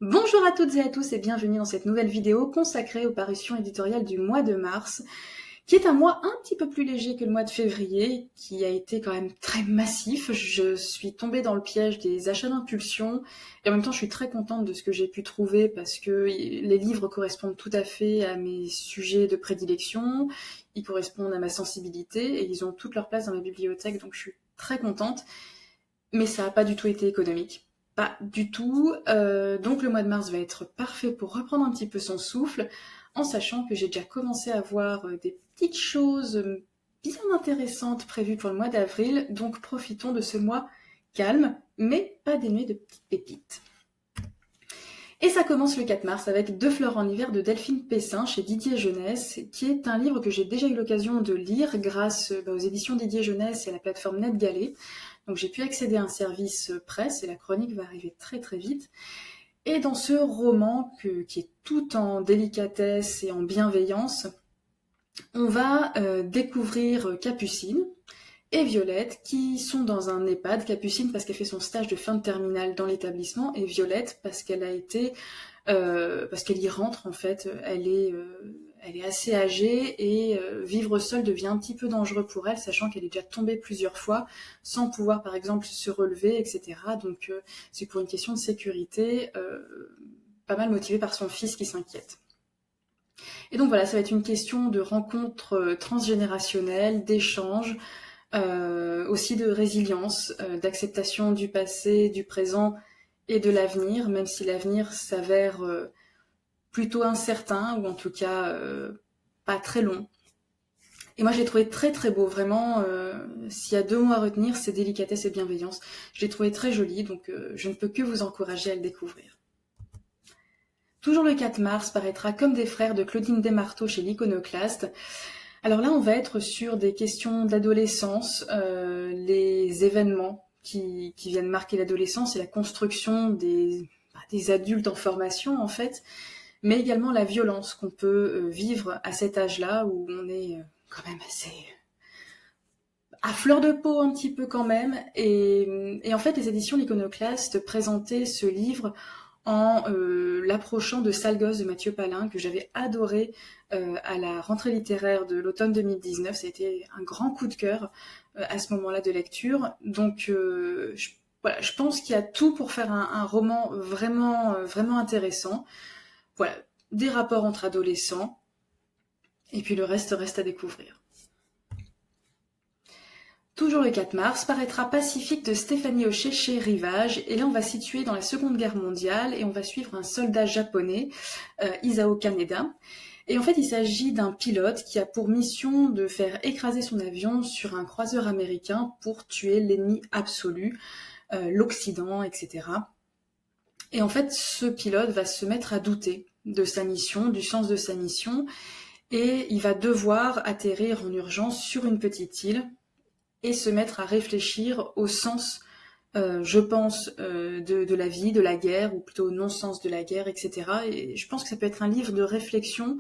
Bonjour à toutes et à tous et bienvenue dans cette nouvelle vidéo consacrée aux parutions éditoriales du mois de mars, qui est un mois un petit peu plus léger que le mois de février, qui a été quand même très massif. Je suis tombée dans le piège des achats d'impulsion et en même temps je suis très contente de ce que j'ai pu trouver parce que les livres correspondent tout à fait à mes sujets de prédilection, ils correspondent à ma sensibilité et ils ont toute leur place dans ma bibliothèque, donc je suis très contente. Mais ça n'a pas du tout été économique. Pas du tout. Donc le mois de mars va être parfait pour reprendre un petit peu son souffle, en sachant que j'ai déjà commencé à voir des petites choses bien intéressantes prévues pour le mois d'avril. Donc profitons de ce mois calme, mais pas dénué de petites pépites. Et ça commence le 4 mars avec Deux fleurs en hiver de Delphine Pessin chez Didier Jeunesse, qui est un livre que j'ai déjà eu l'occasion de lire grâce aux éditions Didier Jeunesse et à la plateforme NetGalley. Donc j'ai pu accéder à un service presse et la chronique va arriver très très vite. Et dans ce roman qui est tout en délicatesse et en bienveillance, on va découvrir Capucine et Violette qui sont dans un EHPAD. Capucine parce qu'elle fait son stage de fin de terminale dans l'établissement et Violette parce qu'elle a été parce qu'elle y rentre en fait. Elle est assez âgée et vivre seule devient un petit peu dangereux pour elle, sachant qu'elle est déjà tombée plusieurs fois sans pouvoir par exemple se relever, etc. Donc c'est pour une question de sécurité, pas mal motivée par son fils qui s'inquiète. Et donc voilà, ça va être une question de rencontre transgénérationnelle, d'échange, aussi de résilience, d'acceptation du passé, du présent et de l'avenir, même si l'avenir s'avère plutôt incertain, ou en tout cas pas très long. Et moi je l'ai trouvé très très beau, vraiment, s'il y a deux mots à retenir, c'est délicatesse et bienveillance. Je l'ai trouvé très joli, donc je ne peux que vous encourager à le découvrir. Toujours le 4 mars paraîtra Comme des frères de Claudine Desmarteaux chez l'Iconoclaste. Alors là, on va être sur des questions d'adolescence, les événements qui viennent marquer l'adolescence et la construction des adultes en formation en fait, mais également la violence qu'on peut vivre à cet âge-là où on est quand même assez à fleur de peau un petit peu quand même. Et en fait, les éditions L'Iconoclaste présentaient ce livre en l'approchant de Sale gosse de Mathieu Palin, que j'avais adoré à la rentrée littéraire de l'automne 2019. Ça a été un grand coup de cœur à ce moment-là de lecture. Donc voilà, je pense qu'il y a tout pour faire un roman vraiment, vraiment intéressant. Voilà, des rapports entre adolescents, et puis le reste reste à découvrir. Toujours le 4 mars, paraîtra Pacifique de Stéphanie Hochet chez Rivage. Et là, on va situer dans la Seconde Guerre mondiale et on va suivre un soldat japonais, Isao Kaneda. Et en fait, il s'agit d'un pilote qui a pour mission de faire écraser son avion sur un croiseur américain pour tuer l'ennemi absolu, l'Occident, etc. Et en fait, ce pilote va se mettre à douter de sa mission, du sens de sa mission, et il va devoir atterrir en urgence sur une petite île et se mettre à réfléchir au sens, je pense, de la vie, de la guerre, ou plutôt au non-sens de la guerre, etc. Et je pense que ça peut être un livre de réflexion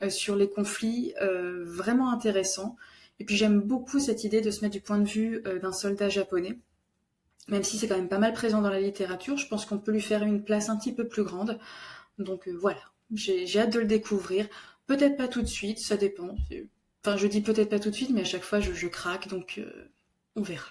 sur les conflits vraiment intéressant. Et puis j'aime beaucoup cette idée de se mettre du point de vue d'un soldat japonais. Même si c'est quand même pas mal présent dans la littérature, je pense qu'on peut lui faire une place un petit peu plus grande. Donc voilà, j'ai hâte de le découvrir. Peut-être pas tout de suite, ça dépend. Enfin, je dis peut-être pas tout de suite, mais à chaque fois, je craque, donc on verra.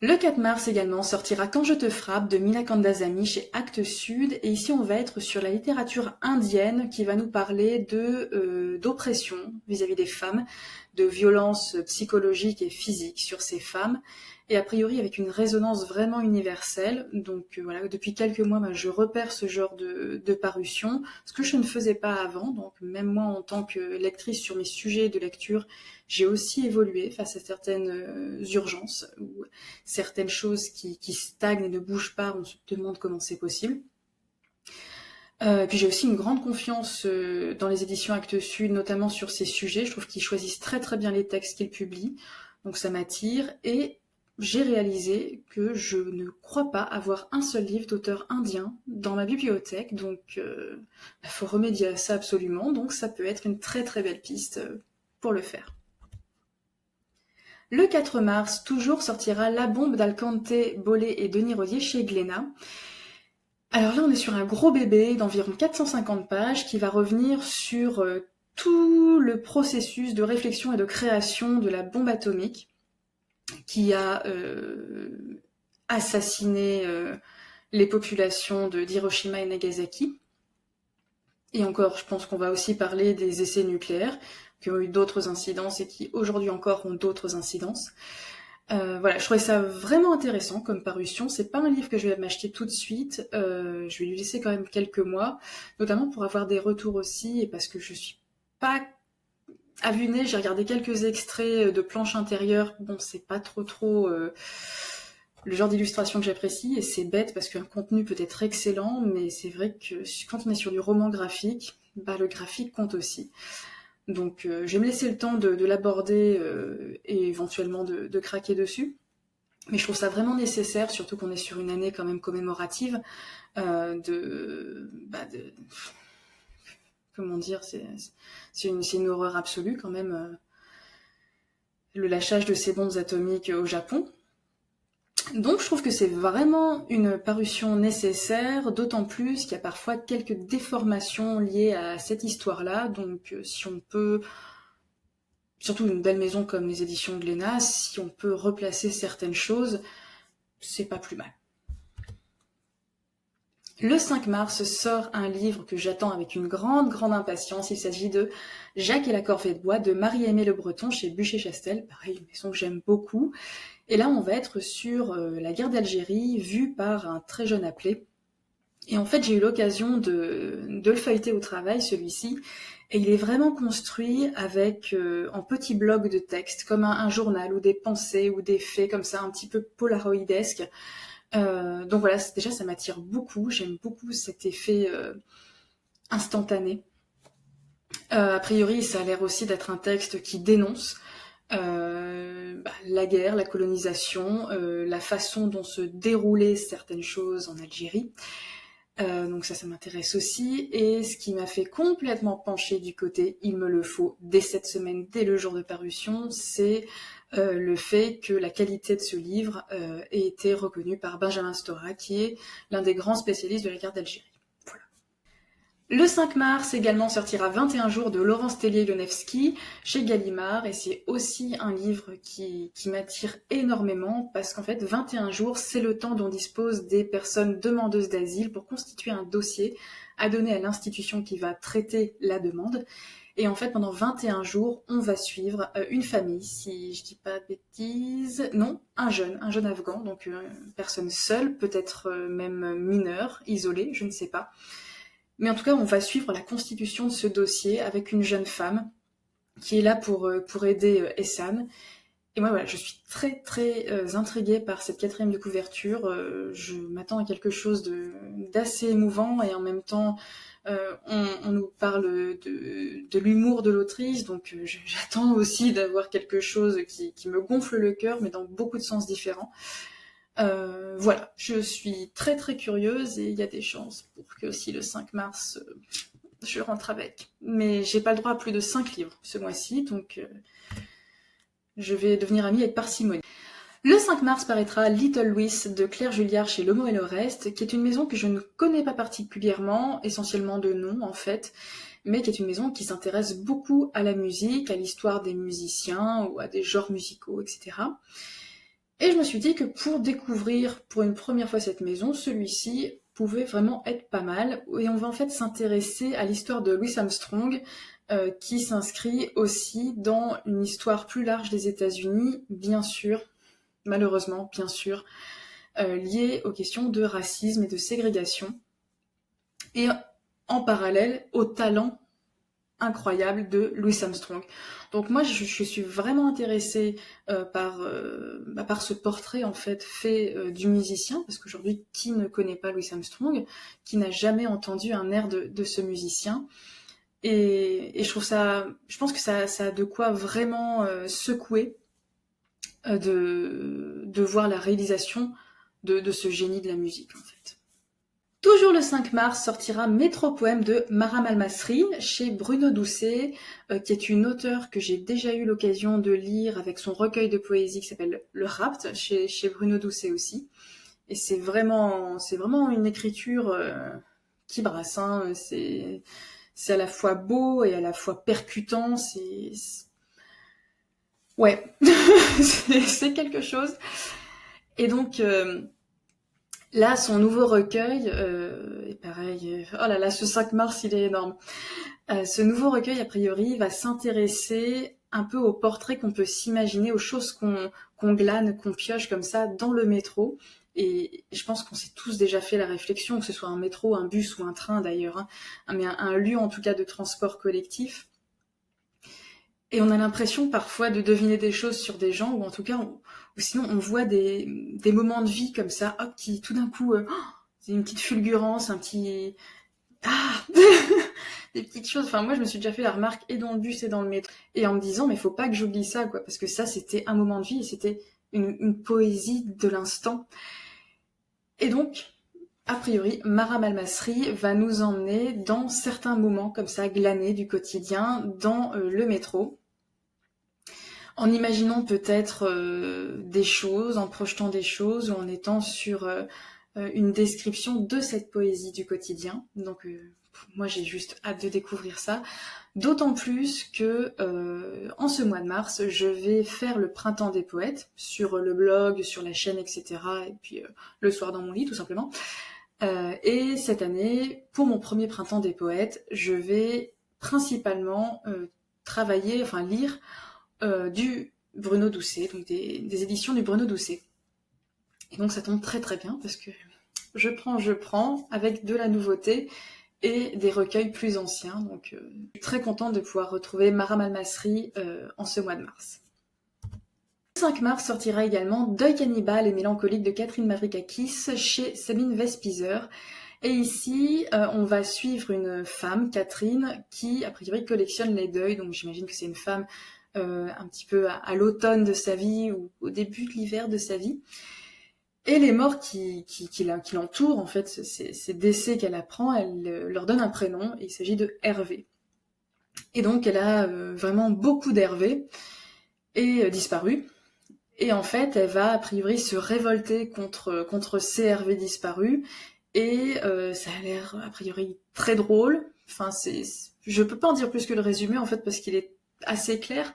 Le 4 mars également sortira Quand je te frappe de Mila Kandasamy chez Actes Sud. Et ici, on va être sur la littérature indienne qui va nous parler d'oppression vis-à-vis des femmes, de violences psychologiques et physiques sur ces femmes. Et a priori avec une résonance vraiment universelle. Donc voilà, depuis quelques mois, je repère ce genre de parution, ce que je ne faisais pas avant. Donc même moi, en tant que lectrice sur mes sujets de lecture, j'ai aussi évolué face à certaines urgences ou certaines choses qui stagnent et ne bougent pas. On se demande comment c'est possible. Puis j'ai aussi une grande confiance dans les éditions Actes Sud, notamment sur ces sujets. Je trouve qu'ils choisissent très très bien les textes qu'ils publient. Donc ça m'attire. Et j'ai réalisé que je ne crois pas avoir un seul livre d'auteur indien dans ma bibliothèque, donc faut remédier à ça absolument, donc ça peut être une très très belle piste pour le faire. Le 4 mars, toujours sortira La bombe d'Alcante Bollé et Denis Rodier chez Glénat. Alors là, on est sur un gros bébé d'environ 450 pages qui va revenir sur tout le processus de réflexion et de création de la bombe atomique qui a assassiné les populations d'Hiroshima et Nagasaki. Et encore, je pense qu'on va aussi parler des essais nucléaires qui ont eu d'autres incidences et qui aujourd'hui encore ont d'autres incidences. Voilà, je trouvais ça vraiment intéressant comme parution. C'est pas un livre que je vais m'acheter tout de suite. Je vais lui laisser quand même quelques mois, notamment pour avoir des retours aussi et parce que je suis pas à vue nez. J'ai regardé quelques extraits de planches intérieures. Bon, c'est pas trop le genre d'illustration que j'apprécie et c'est bête parce qu'un contenu peut être excellent, mais c'est vrai que quand on est sur du roman graphique, bah le graphique compte aussi. Donc je vais me laisser le temps de l'aborder et éventuellement de craquer dessus. Mais je trouve ça vraiment nécessaire, surtout qu'on est sur une année quand même commémorative, comment dire, c'est une horreur absolue quand même, le lâchage de ces bombes atomiques au Japon. Donc je trouve que c'est vraiment une parution nécessaire, d'autant plus qu'il y a parfois quelques déformations liées à cette histoire-là, donc si on peut, surtout une belle maison comme les éditions Glénat, si on peut replacer certaines choses, c'est pas plus mal. Le 5 mars sort un livre que j'attends avec une grande impatience. Il s'agit de Jacques et la corvée de bois de Marie-Aimée Le Breton chez Buchet-Chastel. Pareil, une maison que j'aime beaucoup. Et là, on va être sur la guerre d'Algérie vue par un très jeune appelé. Et en fait, j'ai eu l'occasion de le feuilleter au travail, celui-ci. Et il est vraiment construit avec en petits blocs de texte, comme un journal ou des pensées ou des faits comme ça, un petit peu polaroidesque. Donc voilà, déjà ça m'attire beaucoup, j'aime beaucoup cet effet instantané. A priori, ça a l'air aussi d'être un texte qui dénonce la guerre, la colonisation, la façon dont se déroulaient certaines choses en Algérie. Donc ça m'intéresse aussi. Et ce qui m'a fait complètement pencher du côté, il me le faut, dès cette semaine, dès le jour de parution, c'est le fait que la qualité de ce livre ait été reconnue par Benjamin Stora, qui est l'un des grands spécialistes de la guerre d'Algérie. Voilà. Le 5 mars également sortira 21 jours de Laurence Tellier-Lonevsky chez Gallimard, et c'est aussi un livre qui m'attire énormément parce qu'en fait 21 jours c'est le temps dont disposent des personnes demandeuses d'asile pour constituer un dossier à donner à l'institution qui va traiter la demande. Et en fait, pendant 21 jours, on va suivre une famille, si je dis pas de bêtises, non, un jeune afghan, donc une personne seule, peut-être même mineure, isolée, je ne sais pas. Mais en tout cas, on va suivre la constitution de ce dossier avec une jeune femme qui est là pour aider Essan. Et moi, voilà, je suis très intriguée par cette 4e de couverture. Je m'attends à quelque chose d'assez émouvant et en même temps, on nous parle de l'humour de l'autrice, donc j'attends aussi d'avoir quelque chose qui me gonfle le cœur, mais dans beaucoup de sens différents. Voilà, je suis très curieuse et il y a des chances pour que aussi le 5 mars, je rentre avec. Mais j'ai pas le droit à plus de 5 livres ce mois-ci, donc je vais devenir amie avec parcimonie. Le 5 mars paraîtra Little Louis de Claire Julliard chez L'Homo et le Reste, qui est une maison que je ne connais pas particulièrement, essentiellement de nom en fait, mais qui est une maison qui s'intéresse beaucoup à la musique, à l'histoire des musiciens ou à des genres musicaux, etc. Et je me suis dit que pour découvrir pour une première fois cette maison, celui-ci pouvait vraiment être pas mal. Et on va en fait s'intéresser à l'histoire de Louis Armstrong, qui s'inscrit aussi dans une histoire plus large des États-Unis, bien sûr, malheureusement, bien sûr, liée aux questions de racisme et de ségrégation. Et en parallèle, au talent incroyable de Louis Armstrong. Donc moi, je suis vraiment intéressée par ce portrait en fait fait du musicien, parce qu'aujourd'hui, qui ne connaît pas Louis Armstrong, qui n'a jamais entendu un air de ce musicien, et je pense que ça a de quoi vraiment secouer de voir la réalisation de ce génie de la musique en fait. Toujours le 5 mars sortira Métropoème de Maram Almasri chez Bruno Doucet, qui est une auteure que j'ai déjà eu l'occasion de lire avec son recueil de poésie qui s'appelle Le Rapt, chez Bruno Doucet aussi. Et c'est vraiment une écriture qui brasse, hein. C'est à la fois beau et à la fois percutant. Ouais, c'est quelque chose. Et donc là, son nouveau recueil, et pareil, oh là là, ce 5 mars, il est énorme. Ce nouveau recueil, a priori, va s'intéresser un peu aux portraits qu'on peut s'imaginer, aux choses qu'on glane, qu'on pioche comme ça dans le métro. Et je pense qu'on s'est tous déjà fait la réflexion, que ce soit un métro, un bus ou un train d'ailleurs, hein, mais un lieu en tout cas de transport collectif. Et on a l'impression parfois de deviner des choses sur des gens, ou en tout cas, ou sinon on voit des moments de vie comme ça, hop, qui tout d'un coup, c'est une petite fulgurance, un petit... Ah des petites choses. Enfin, moi, je me suis déjà fait la remarque et dans le bus et dans le métro, et en me disant, mais faut pas que j'oublie ça, quoi, parce que ça, c'était un moment de vie et c'était une poésie de l'instant. Et donc, a priori, Maram Almasri va nous emmener dans certains moments comme ça, glanés du quotidien, dans le métro, en imaginant peut-être des choses, en projetant des choses, ou en étant sur une description de cette poésie du quotidien. Donc, moi, j'ai juste hâte de découvrir ça. D'autant plus que en ce mois de mars, je vais faire le printemps des poètes sur le blog, sur la chaîne, etc. Et puis le soir dans mon lit, tout simplement. Et cette année, pour mon premier printemps des poètes, je vais principalement travailler, enfin lire du Bruno Doucet, donc des éditions du Bruno Doucet. Et donc ça tombe très très bien parce que je prends avec de la nouveauté et des recueils plus anciens. Donc je suis très contente de pouvoir retrouver Maram Almasri en ce mois de mars. Le 5 mars sortira également Deuil cannibale et mélancolique de Catherine Mavrikakis chez Sabine Vespizer. Et ici, on va suivre une femme, Catherine, qui a priori collectionne les deuils. Donc j'imagine que c'est une femme un petit peu à l'automne de sa vie ou au début de l'hiver de sa vie. Et les morts qui l'entourent, en fait, ces décès qu'elle apprend, elle leur donne un prénom, et il s'agit de Hervé. Et donc elle a vraiment beaucoup d'Hervé, et disparu. Et en fait, elle va a priori se révolter contre ces Hervé disparus, et ça a l'air a priori très drôle. Enfin, je peux pas en dire plus que le résumé, en fait, parce qu'il est assez clair.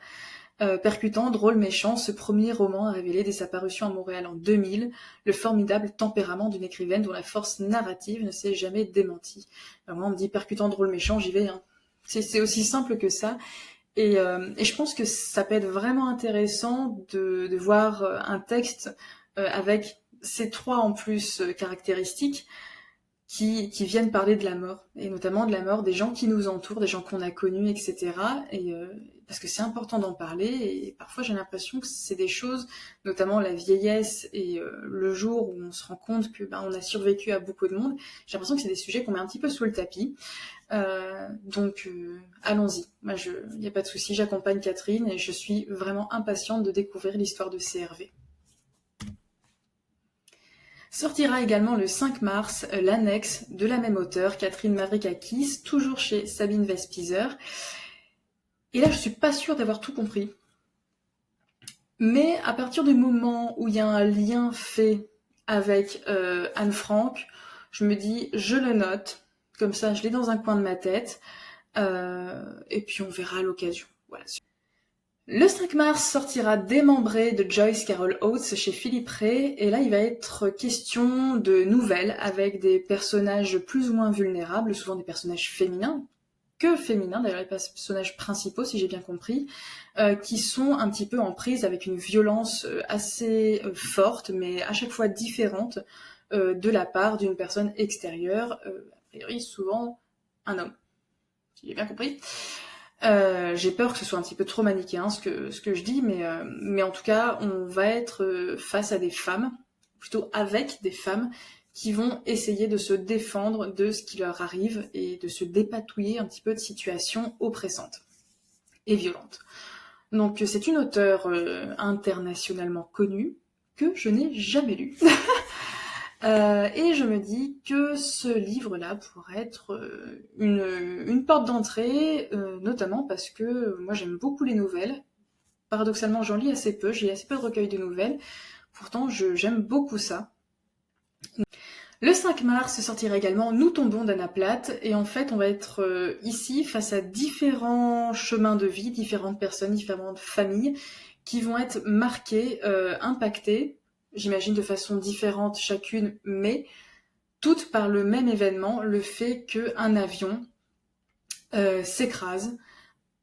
Percutant, drôle, méchant, ce premier roman a révélé dès sa parution à Montréal en 2000 le formidable tempérament d'une écrivaine dont la force narrative ne s'est jamais démentie. Alors moi, on me dit percutant, drôle, méchant, j'y vais. Hein. C'est aussi simple que ça. Et je pense que ça peut être vraiment intéressant de voir un texte avec ces trois en plus caractéristiques qui viennent parler de la mort, et notamment de la mort des gens qui nous entourent, des gens qu'on a connus, etc. Et parce que c'est important d'en parler, et parfois j'ai l'impression que c'est des choses, notamment la vieillesse et le jour où on se rend compte que on a survécu à beaucoup de monde, j'ai l'impression que c'est des sujets qu'on met un petit peu sous le tapis. Donc allons-y, moi il n'y a pas de souci, j'accompagne Catherine et je suis vraiment impatiente de découvrir l'histoire de CRV. Sortira également le 5 mars l'annexe de la même auteure, Catherine Mavrikakis, toujours chez Sabine Vespizer. Et là, je suis pas sûre d'avoir tout compris. Mais à partir du moment où il y a un lien fait avec Anne Frank, je me dis, je le note, comme ça je l'ai dans un coin de ma tête, et puis on verra à l'occasion. Voilà. Le 5 mars sortira Démembré de Joyce Carol Oates chez Philippe Ray, et là il va être question de nouvelles avec des personnages plus ou moins vulnérables, souvent des personnages féminins, d'ailleurs les personnages principaux si j'ai bien compris, qui sont un petit peu en prise avec une violence assez forte, mais à chaque fois différente de la part d'une personne extérieure, a priori souvent un homme, si j'ai bien compris. J'ai peur que ce soit un petit peu trop manichéen ce que je dis, mais en tout cas, on va être face à des femmes, plutôt avec des femmes, qui vont essayer de se défendre de ce qui leur arrive et de se dépatouiller un petit peu de situations oppressantes et violentes. Donc c'est une auteure internationalement connue que je n'ai jamais lue. Et je me dis que ce livre-là pourrait être une porte d'entrée, notamment parce que moi j'aime beaucoup les nouvelles. Paradoxalement, j'en lis assez peu, j'ai assez peu de recueils de nouvelles. Pourtant, j'aime beaucoup ça. Le 5 mars sortira également Nous tombons d'Anna Plath, et en fait on va être ici face à différents chemins de vie, différentes personnes, différentes familles qui vont être marquées, impactées, j'imagine de façon différente chacune, mais toutes par le même événement, le fait qu'un avion s'écrase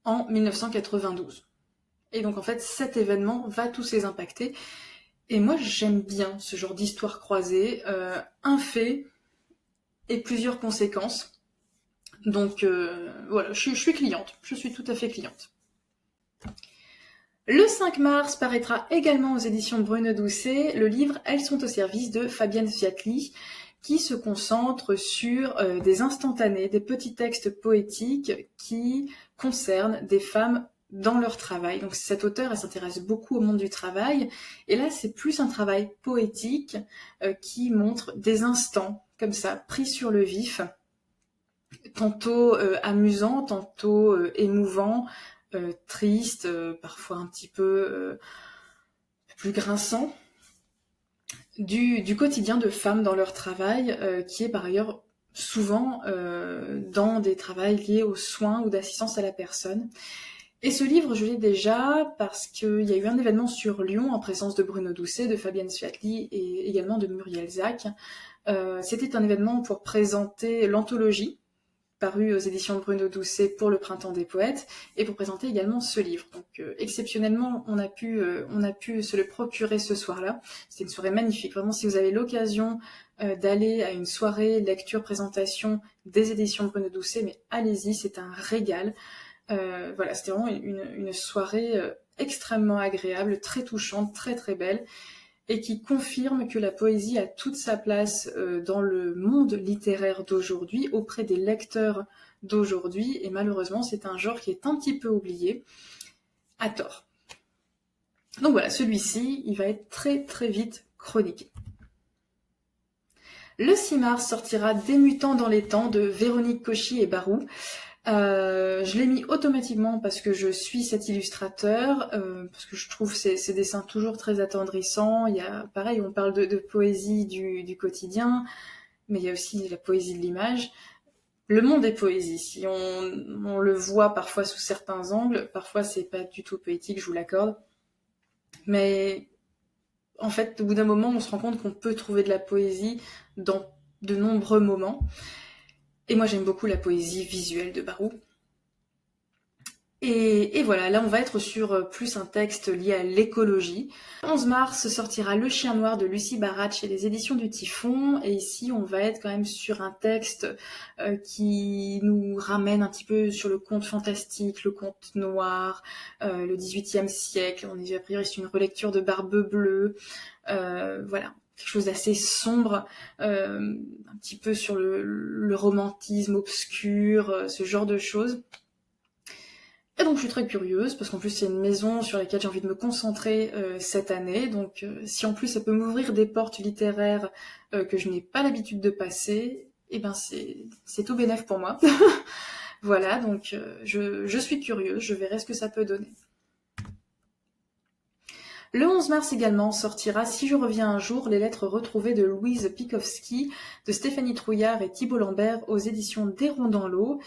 en 1992. Et donc en fait cet événement va tous les impacter. Et moi j'aime bien ce genre d'histoire croisée, un fait et plusieurs conséquences. Donc voilà, je suis cliente, je suis tout à fait cliente. Le 5 mars paraîtra également aux éditions Bruno Doucet le livre Elles sont au service de Fabienne Sviatly, qui se concentre sur des instantanés, des petits textes poétiques qui concernent des femmes dans leur travail. Donc cette auteure, elle s'intéresse beaucoup au monde du travail, et là c'est plus un travail poétique qui montre des instants comme ça, pris sur le vif, tantôt amusants, tantôt émouvants, tristes, parfois un petit peu plus grinçants, du quotidien de femmes dans leur travail, qui est par ailleurs souvent dans des travails liés aux soins ou d'assistance à la personne. Et ce livre, je l'ai déjà parce qu'il y a eu un événement sur Lyon en présence de Bruno Doucet, de Fabienne Sviatly et également de Muriel Zac. C'était un événement pour présenter l'anthologie parue aux éditions de Bruno Doucet pour le Printemps des Poètes et pour présenter également ce livre. Donc exceptionnellement, on a pu se le procurer ce soir-là. C'était une soirée magnifique. Vraiment, si vous avez l'occasion d'aller à une soirée lecture-présentation des éditions de Bruno Doucet, mais allez-y, c'est un régal. Voilà, c'était vraiment une soirée extrêmement agréable, très touchante, très très belle, et qui confirme que la poésie a toute sa place dans le monde littéraire d'aujourd'hui, auprès des lecteurs d'aujourd'hui, et malheureusement c'est un genre qui est un petit peu oublié, à tort. Donc voilà, celui-ci, il va être très très vite chroniqué. Le 6 mars sortira Des mutants dans les temps de Véronique Cauchy et Barou. Je l'ai mis automatiquement parce que je suis cet illustrateur, parce que je trouve ces dessins toujours très attendrissants. Il y a, pareil, on parle de poésie du quotidien, mais il y a aussi la poésie de l'image. Le monde est poésie. Si on le voit parfois sous certains angles, parfois c'est pas du tout poétique, je vous l'accorde. Mais en fait, au bout d'un moment, on se rend compte qu'on peut trouver de la poésie dans de nombreux moments. Et moi, j'aime beaucoup la poésie visuelle de Barou. Et voilà, là, on va être sur plus un texte lié à l'écologie. Le 11 mars sortira Le Chien Noir de Lucie Barat chez les éditions du Typhon. Et ici, on va être quand même sur un texte qui nous ramène un petit peu sur le conte fantastique, le conte noir, le XVIIIe siècle. On est a priori sur une relecture de Barbe Bleue. Voilà. Quelque chose d'assez sombre, un petit peu sur le romantisme obscur, ce genre de choses. Et donc je suis très curieuse, parce qu'en plus c'est une maison sur laquelle j'ai envie de me concentrer cette année, donc si en plus ça peut m'ouvrir des portes littéraires que je n'ai pas l'habitude de passer, et ben c'est tout bénef pour moi. Voilà, donc je suis curieuse, je verrai ce que ça peut donner. Le 11 mars également sortira Si je reviens un jour, les lettres retrouvées de Louise Pikowski, de Stéphanie Trouillard et Thibault Lambert aux éditions Des Ronds dans l'eau.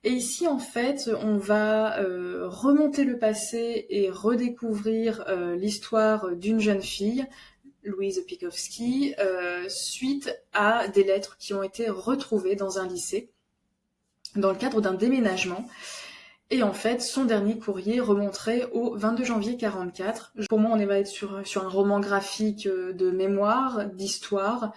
Et ici, en fait, on va remonter le passé et redécouvrir l'histoire d'une jeune fille, Louise Pikowski, suite à des lettres qui ont été retrouvées dans un lycée, dans le cadre d'un déménagement. Et en fait, son dernier courrier remonterait au 22 janvier 1944. Pour moi, on va être sur un roman graphique de mémoire, d'histoire,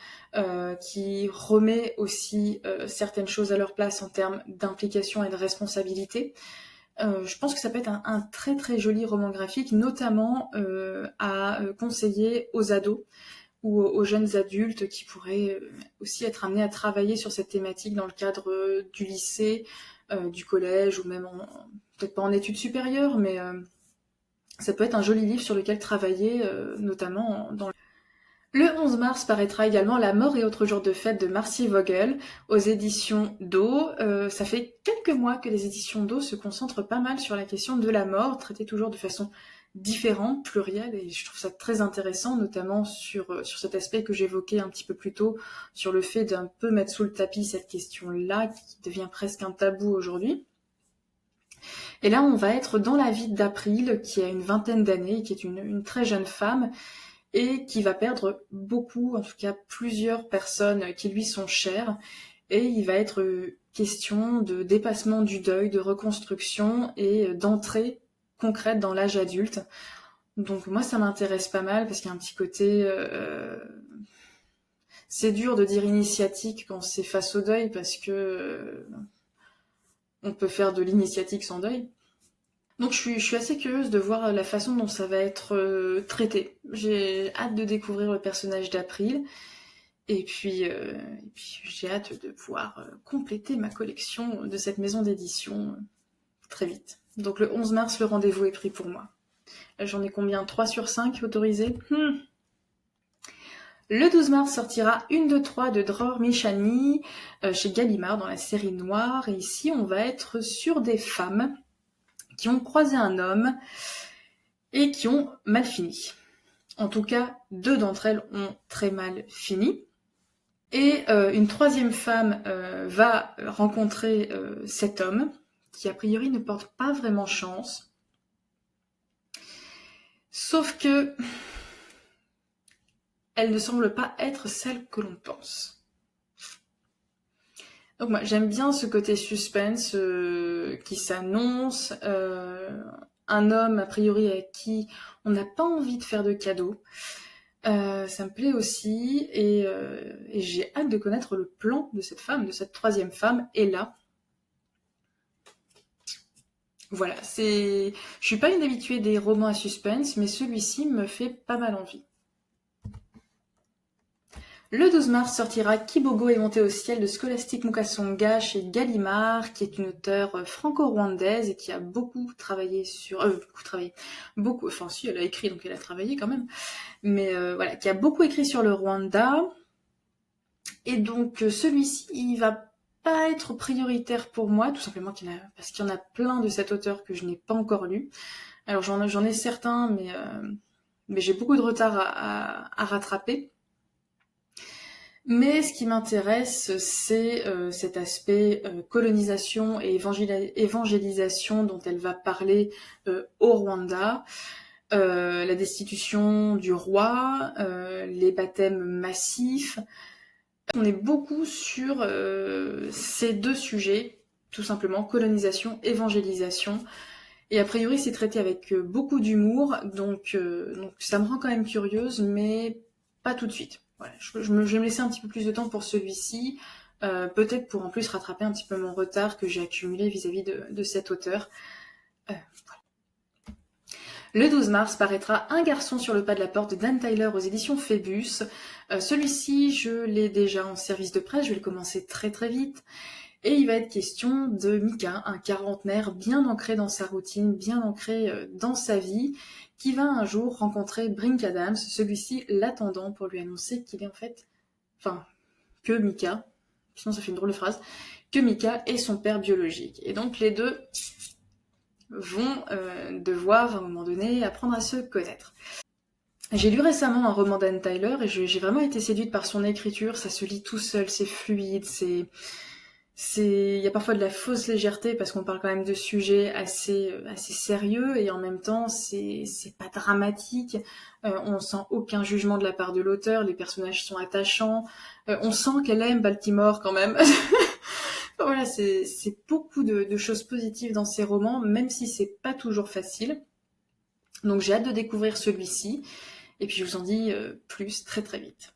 qui remet aussi certaines choses à leur place en termes d'implication et de responsabilité. Je pense que ça peut être un très très joli roman graphique, notamment à conseiller aux ados ou aux jeunes adultes qui pourraient aussi être amenés à travailler sur cette thématique dans le cadre du lycée, du collège, ou même peut-être pas en études supérieures, mais ça peut être un joli livre sur lequel travailler, notamment dans... Le 11 mars paraîtra également La mort et autres jours de fête de Marcie Vogel aux éditions d'O. Ça fait quelques mois que les éditions d'O se concentrent pas mal sur la question de la mort, traitée toujours de façon différent, pluriel, et je trouve ça très intéressant, notamment sur cet aspect que j'évoquais un petit peu plus tôt, sur le fait d'un peu mettre sous le tapis cette question-là, qui devient presque un tabou aujourd'hui. Et là, on va être dans la vie d'April, qui a une vingtaine d'années, qui est une très jeune femme, et qui va perdre beaucoup, en tout cas plusieurs personnes qui lui sont chères, et il va être question de dépassement du deuil, de reconstruction et d'entrée concrète dans l'âge adulte. Donc moi ça m'intéresse pas mal parce qu'il y a un petit côté... c'est dur de dire initiatique quand c'est face au deuil parce que on peut faire de l'initiatique sans deuil. Donc je suis assez curieuse de voir la façon dont ça va être traité. J'ai hâte de découvrir le personnage d'April. Et puis j'ai hâte de pouvoir compléter ma collection de cette maison d'édition très vite. Donc le 11 mars, le rendez-vous est pris pour moi. Là, j'en ai combien? 3 sur 5 autorisés? Le 12 mars sortira Une de 3 de Dror Michani chez Gallimard dans la série Noire. Et ici, on va être sur des femmes qui ont croisé un homme et qui ont mal fini. En tout cas, 2 d'entre elles ont très mal fini. Et une troisième femme va rencontrer cet homme, qui a priori ne porte pas vraiment chance. Sauf que elle ne semble pas être celle que l'on pense. Donc moi, j'aime bien ce côté suspense qui s'annonce. Un homme, a priori, à qui on n'a pas envie de faire de cadeaux. Ça me plaît aussi et j'ai hâte de connaître le plan de cette femme, de cette troisième femme. Et là, voilà, je suis pas une habituée des romans à suspense, mais celui-ci me fait pas mal envie. Le 12 mars sortira Kibogo est monté au ciel de Scholastic Mukasonga chez Gallimard, qui est une auteure franco-rwandaise et qui a beaucoup travaillé sur... enfin si, elle a écrit, donc elle a travaillé quand même. Mais voilà, qui a beaucoup écrit sur le Rwanda. Et donc celui-ci, il va pas être prioritaire pour moi, tout simplement parce qu'il y en a plein de cet auteur que je n'ai pas encore lu. Alors j'en ai certains, mais j'ai beaucoup de retard à rattraper. Mais ce qui m'intéresse, c'est cet aspect colonisation et évangélisation dont elle va parler au Rwanda, la destitution du roi, les baptêmes massifs. On est beaucoup sur ces 2 sujets, tout simplement, colonisation, évangélisation. Et a priori, c'est traité avec beaucoup d'humour, donc ça me rend quand même curieuse, mais pas tout de suite. Voilà, je vais me laisser un petit peu plus de temps pour celui-ci, peut-être pour en plus rattraper un petit peu mon retard que j'ai accumulé vis-à-vis de cet auteur. Voilà. Le 12 mars paraîtra Un garçon sur le pas de la porte de Dan Tyler aux éditions Phébus. Celui-ci, je l'ai déjà en service de presse, je vais le commencer très très vite. Et il va être question de Mika, un quarantenaire bien ancré dans sa routine, bien ancré dans sa vie, qui va un jour rencontrer Brink Adams, celui-ci l'attendant pour lui annoncer qu'il est en fait... Enfin, que Mika, sinon ça fait une drôle de phrase, que Mika est son père biologique. Et donc les deux vont devoir, à un moment donné, apprendre à se connaître. J'ai lu récemment un roman d'Anne Tyler et j'ai vraiment été séduite par son écriture, ça se lit tout seul, c'est fluide, il y a parfois de la fausse légèreté parce qu'on parle quand même de sujets assez sérieux et en même temps c'est pas dramatique. On sent aucun jugement de la part de l'auteur, les personnages sont attachants. On sent qu'elle aime Baltimore quand même. Voilà, c'est beaucoup de choses positives dans ces romans, même si c'est pas toujours facile. Donc j'ai hâte de découvrir celui-ci et puis je vous en dis plus très très vite.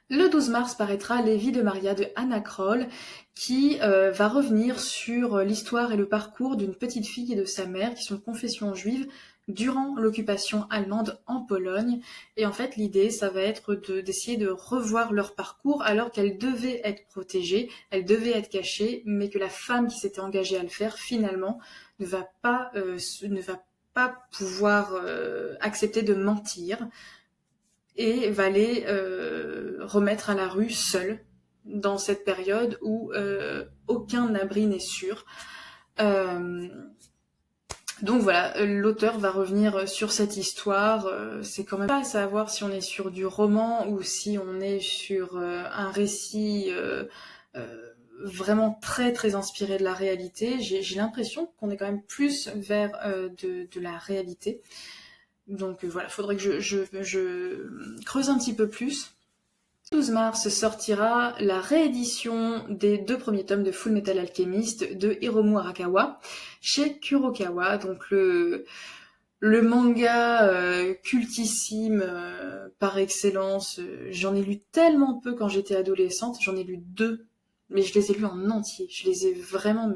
Le 12 mars paraîtra Les vies de Maria de Anna Kroll, qui va revenir sur l'histoire et le parcours d'une petite fille et de sa mère qui sont de confession juive durant l'occupation allemande en Pologne. Et en fait, l'idée, ça va être d'essayer de revoir leur parcours alors qu'elles devaient être protégées, elles devaient être cachées, mais que la femme qui s'était engagée à le faire, finalement, ne va pas pouvoir accepter de mentir et va les remettre à la rue seuls dans cette période où aucun abri n'est sûr. Donc voilà, l'auteur va revenir sur cette histoire. C'est quand même pas à savoir si on est sur du roman ou si on est sur un récit vraiment très très inspiré de la réalité. J'ai l'impression qu'on est quand même plus vers de la réalité. Donc voilà, faudrait que je creuse un petit peu plus. Le 12 mars sortira la réédition des 2 premiers tomes de Full Metal Alchemist de Hiromu Arakawa chez Kurokawa, donc le manga cultissime par excellence. J'en ai lu tellement peu quand j'étais adolescente, j'en ai lu 2, mais je les ai lus en entier. Je les ai vraiment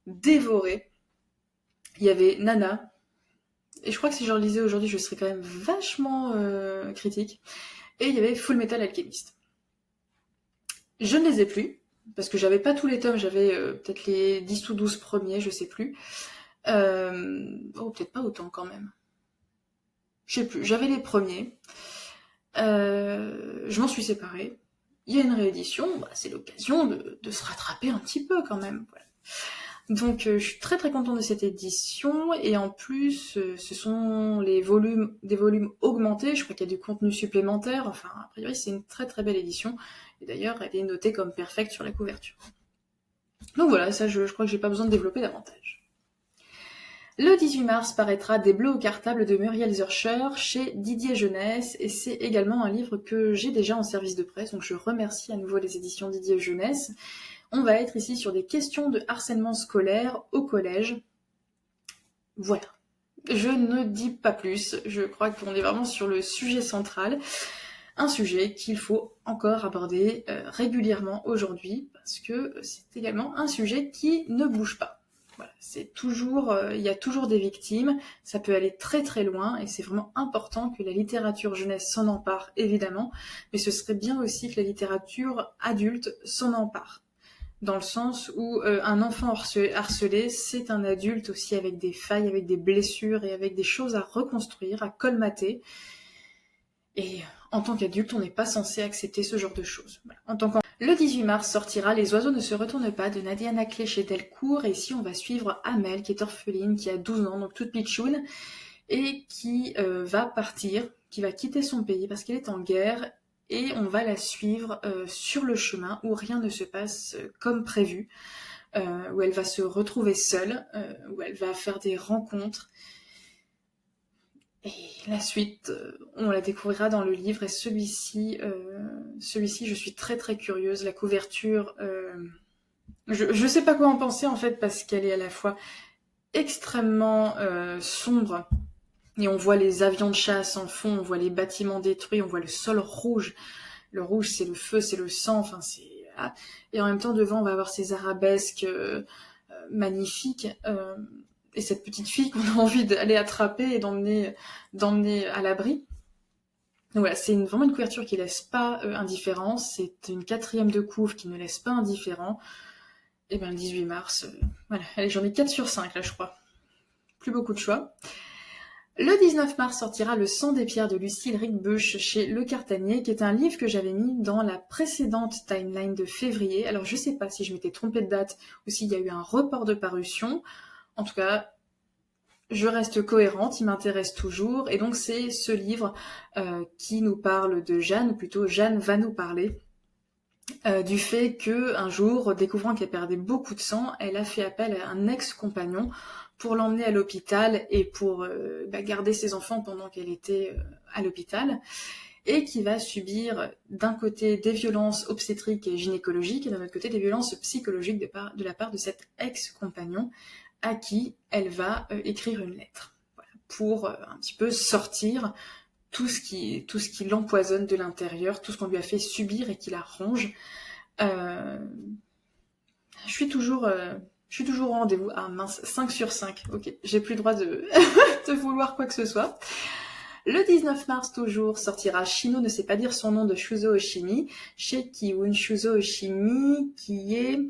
dévorés. Il y avait Nana, et je crois que si je relisais aujourd'hui, je serais quand même vachement critique. Et il y avait Full Metal Alchemist. Je ne les ai plus, parce que j'avais pas tous les tomes, j'avais peut-être les 10 ou 12 premiers, je sais plus. Peut-être pas autant quand même. Je sais plus, j'avais les premiers. Je m'en suis séparée. Il y a une réédition, c'est l'occasion de se rattraper un petit peu quand même. Voilà. Donc je suis très très contente de cette édition, et en plus ce sont des volumes augmentés, je crois qu'il y a du contenu supplémentaire, enfin a priori c'est une très très belle édition, et d'ailleurs elle est notée comme perfecte sur la couverture. Donc voilà, ça je crois que j'ai pas besoin de développer davantage. Le 18 mars paraîtra Des Bleus au cartable de Muriel Zurcher chez Didier Jeunesse, et c'est également un livre que j'ai déjà en service de presse, donc je remercie à nouveau les éditions Didier Jeunesse. On va être ici sur des questions de harcèlement scolaire au collège. Voilà. Je ne dis pas plus. Je crois qu'on est vraiment sur le sujet central. Un sujet qu'il faut encore aborder régulièrement aujourd'hui, parce que c'est également un sujet qui ne bouge pas. Voilà. C'est toujours, il y a toujours des victimes. Ça peut aller très très loin, et c'est vraiment important que la littérature jeunesse s'en empare, évidemment. Mais ce serait bien aussi que la littérature adulte s'en empare. Dans le sens où un enfant harcelé, c'est un adulte aussi avec des failles, avec des blessures et avec des choses à reconstruire, à colmater. Et en tant qu'adulte, on n'est pas censé accepter ce genre de choses. Voilà. Le 18 mars sortira Les oiseaux ne se retournent pas de Nadia Naclé chez Delcourt. Et ici, on va suivre Amel, qui est orpheline, qui a 12 ans, donc toute pitchoune, et qui va partir, qui va quitter son pays parce qu'elle est en guerre. Et on va la suivre sur le chemin où rien ne se passe comme prévu, où elle va se retrouver seule, où elle va faire des rencontres. Et la suite, on la découvrira dans le livre, et celui-ci, je suis très très curieuse. La couverture, je sais pas quoi en penser en fait, parce qu'elle est à la fois extrêmement sombre, et on voit les avions de chasse en fond, on voit les bâtiments détruits, on voit le sol rouge. Le rouge, c'est le feu, c'est le sang, enfin c'est... Et en même temps, devant, on va avoir ces arabesques magnifiques, et cette petite fille qu'on a envie d'aller attraper et d'emmener à l'abri. Donc voilà, c'est vraiment une couverture qui laisse pas indifférent, c'est une 4e de couve qui ne laisse pas indifférent. Et bien le 18 mars, voilà, allez, j'en ai 4 sur 5 là, je crois. Plus beaucoup de choix. Le 19 mars sortira Le sang des pierres de Lucille Ricbush chez Le Cartanier, qui est un livre que j'avais mis dans la précédente timeline de février. Alors je sais pas si je m'étais trompée de date ou s'il y a eu un report de parution. En tout cas, je reste cohérente, il m'intéresse toujours. Et donc c'est ce livre qui nous parle de Jeanne, ou plutôt Jeanne va nous parler du fait qu'un jour, découvrant qu'elle perdait beaucoup de sang, elle a fait appel à un ex-compagnon pour l'emmener à l'hôpital et pour garder ses enfants pendant qu'elle était à l'hôpital, et qui va subir d'un côté des violences obstétriques et gynécologiques, et d'un autre côté des violences psychologiques de la part de cet ex-compagnon à qui elle va écrire une lettre, voilà, pour un petit peu sortir tout ce qui l'empoisonne de l'intérieur, tout ce qu'on lui a fait subir et qui la ronge. Je suis toujours au rendez-vous. Ah mince, 5 sur 5. Ok, j'ai plus le droit de, de vouloir quoi que ce soit. Le 19 mars toujours sortira Shino ne sait pas dire son nom de Shuzo Oshimi chez Kiun. Shuzo Oshimi qui est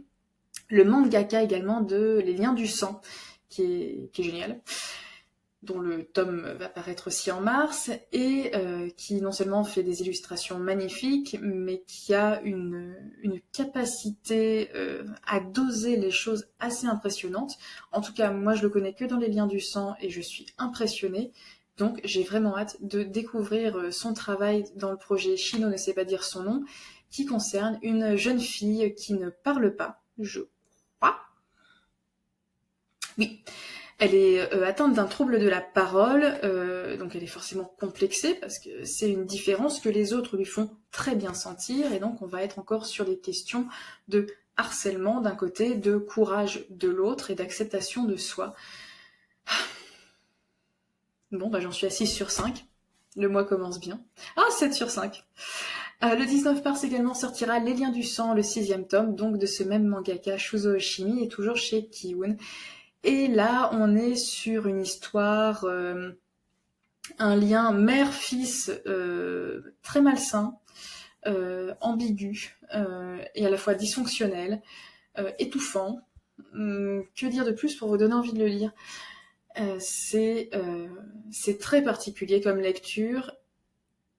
le mangaka également de Les Liens du sang, qui est génial. dont le tome va paraître aussi en mars, et qui non seulement fait des illustrations magnifiques, mais qui a une capacité à doser les choses assez impressionnante. En tout cas, moi je le connais que dans Les Liens du sang, et je suis impressionnée. Donc j'ai vraiment hâte de découvrir son travail dans le projet Chino ne sait pas dire son nom, qui concerne une jeune fille qui ne parle pas, je crois. Oui, elle est atteinte d'un trouble de la parole, donc elle est forcément complexée parce que c'est une différence que les autres lui font très bien sentir, et donc on va être encore sur des questions de harcèlement d'un côté, de courage de l'autre et d'acceptation de soi. Bon, bah j'en suis à 6 sur 5. Le mois commence bien. Ah, 7 sur 5. Le 19 mars également sortira Les Liens du sang, le 6e tome, donc de ce même mangaka Shuzo Oshimi, et toujours chez Kiun. Et là, on est sur une histoire, un lien mère-fils très malsain, ambigu, et à la fois dysfonctionnel, étouffant. Que dire de plus pour vous donner envie de le lire? C'est très particulier comme lecture,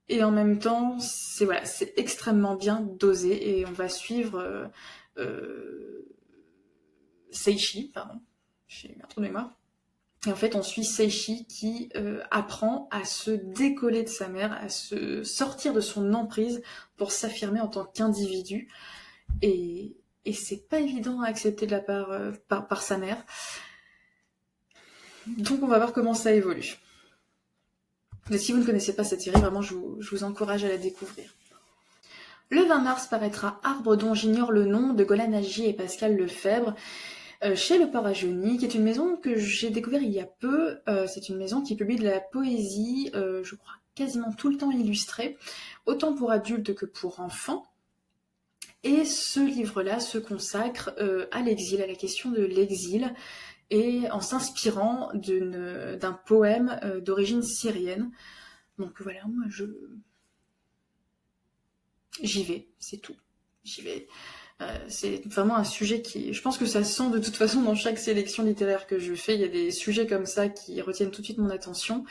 et en même temps, c'est extrêmement bien dosé, et on va suivre Seishi, pardon, j'ai un trou de mémoire. Et en fait, on suit Seishi qui apprend à se décoller de sa mère, à se sortir de son emprise pour s'affirmer en tant qu'individu. Et c'est pas évident à accepter de la part par sa mère. Donc on va voir comment ça évolue. Mais si vous ne connaissez pas cette série, vraiment, je vous encourage à la découvrir. Le 20 mars paraîtra Arbre dont j'ignore le nom de Golan Nagy et Pascal Lefebvre, chez Le Port à Jauny, qui est une maison que j'ai découvert il y a peu. C'est une maison qui publie de la poésie, je crois quasiment tout le temps illustrée, autant pour adultes que pour enfants. Et ce livre-là se consacre à l'exil, à la question de l'exil, et en s'inspirant d'un poème d'origine syrienne. Donc voilà, moi j'y vais, c'est tout. J'y vais. C'est vraiment un sujet qui... Je pense que ça sent de toute façon dans chaque sélection littéraire que je fais, il y a des sujets comme ça qui retiennent tout de suite mon attention.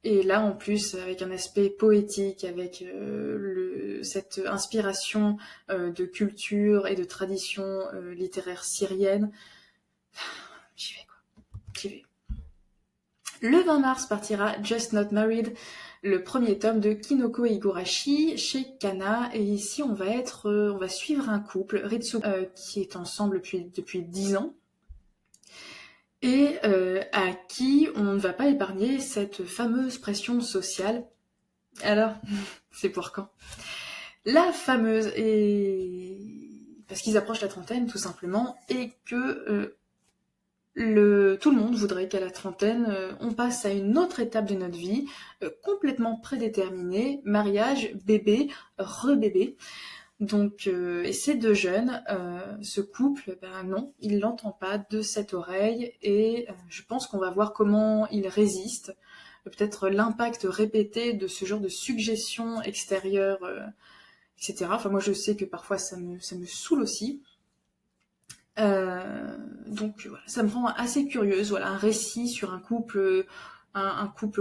Et là, en plus, avec un aspect poétique, avec cette inspiration de culture et de tradition littéraire syrienne, j'y vais, quoi. J'y vais. Le 20 mars partira Just Not Married, le premier tome de Kinoko Higurashi chez Kana, et ici on va suivre un couple, Ritsu, qui est ensemble depuis 10 ans, et à qui on ne va pas épargner cette fameuse pression sociale. Alors, c'est pour quand? La fameuse, et parce qu'ils approchent la trentaine tout simplement, et que tout le monde voudrait qu'à la trentaine, on passe à une autre étape de notre vie, complètement prédéterminée, mariage, bébé, rebébé. Donc, et ces deux jeunes, ce couple, ben non, il l'entend pas de cette oreille, et je pense qu'on va voir comment il résiste, peut-être l'impact répété de ce genre de suggestions extérieures, etc. Enfin, moi je sais que parfois ça me saoule aussi. Donc voilà, ça me rend assez curieuse, voilà, un récit sur un couple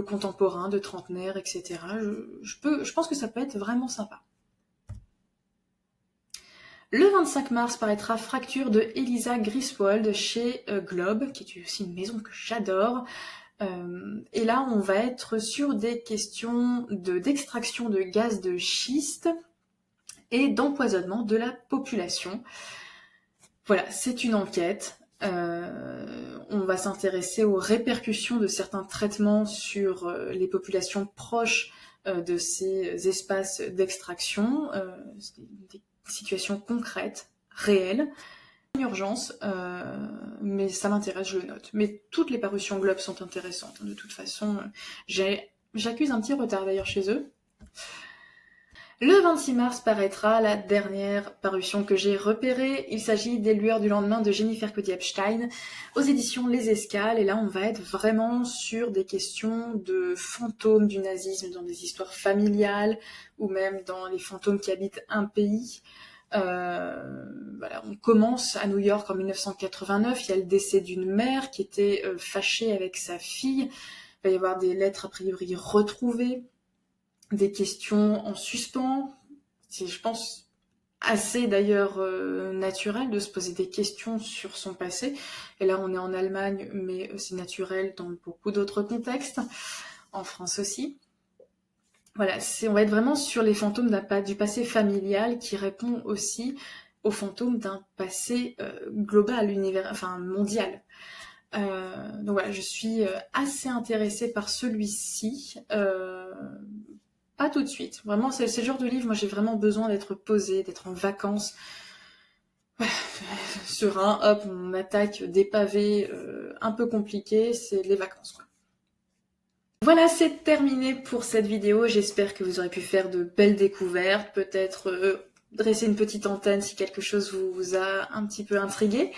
contemporain de trentenaire, etc. Je pense que ça peut être vraiment sympa. Le 25 mars paraîtra Fracture de Elisa Griswold chez Globe, qui est aussi une maison que j'adore. Et là, on va être sur des questions d'extraction de gaz de schiste et d'empoisonnement de la population. Voilà, c'est une enquête. On va s'intéresser aux répercussions de certains traitements sur les populations proches de ces espaces d'extraction, des situations concrètes, réelles. Une urgence, mais ça m'intéresse, je le note. Mais toutes les parutions Globe sont intéressantes, de toute façon. J'accuse un petit retard d'ailleurs chez eux. Le 26 mars paraîtra la dernière parution que j'ai repérée. Il s'agit des Lueurs du lendemain de Jennifer Cody-Epstein aux éditions Les Escales. Et là, on va être vraiment sur des questions de fantômes du nazisme dans des histoires familiales ou même dans les fantômes qui habitent un pays. Voilà, on commence à New York en 1989. Il y a le décès d'une mère qui était fâchée avec sa fille Il va y avoir des lettres a priori retrouvées, des questions en suspens. C'est, je pense, assez d'ailleurs naturel de se poser des questions sur son passé. Et là, on est en Allemagne, mais c'est naturel dans beaucoup d'autres contextes, en France aussi. Voilà, on va être vraiment sur les fantômes du passé familial qui répond aussi aux fantômes d'un passé global, mondial. Donc voilà, je suis assez intéressée par celui-ci. Pas tout de suite. Vraiment, c'est le genre de livre, moi j'ai vraiment besoin d'être posée, d'être en vacances. Serein, hop, on attaque des pavés un peu compliqués, c'est les vacances, quoi. Voilà, c'est terminé pour cette vidéo. J'espère que vous aurez pu faire de belles découvertes, peut-être dresser une petite antenne si quelque chose vous a un petit peu intrigué.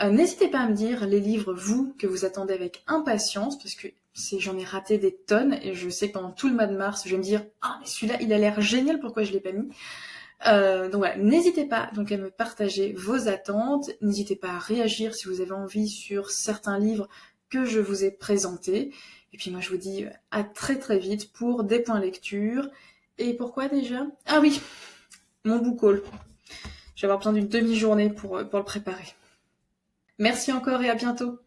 N'hésitez pas à me dire les livres, vous, que vous attendez avec impatience, parce que j'en ai raté des tonnes, et je sais que pendant tout le mois de mars, je vais me dire « Ah, mais celui-là, il a l'air génial, pourquoi je l'ai pas mis ?» Donc voilà, n'hésitez pas donc à me partager vos attentes, n'hésitez pas à réagir si vous avez envie sur certains livres que je vous ai présentés. Et puis moi je vous dis à très très vite pour des points lecture. Et pourquoi déjà? Ah oui, mon book haul. Je vais avoir besoin d'une demi-journée pour le préparer. Merci encore et à bientôt.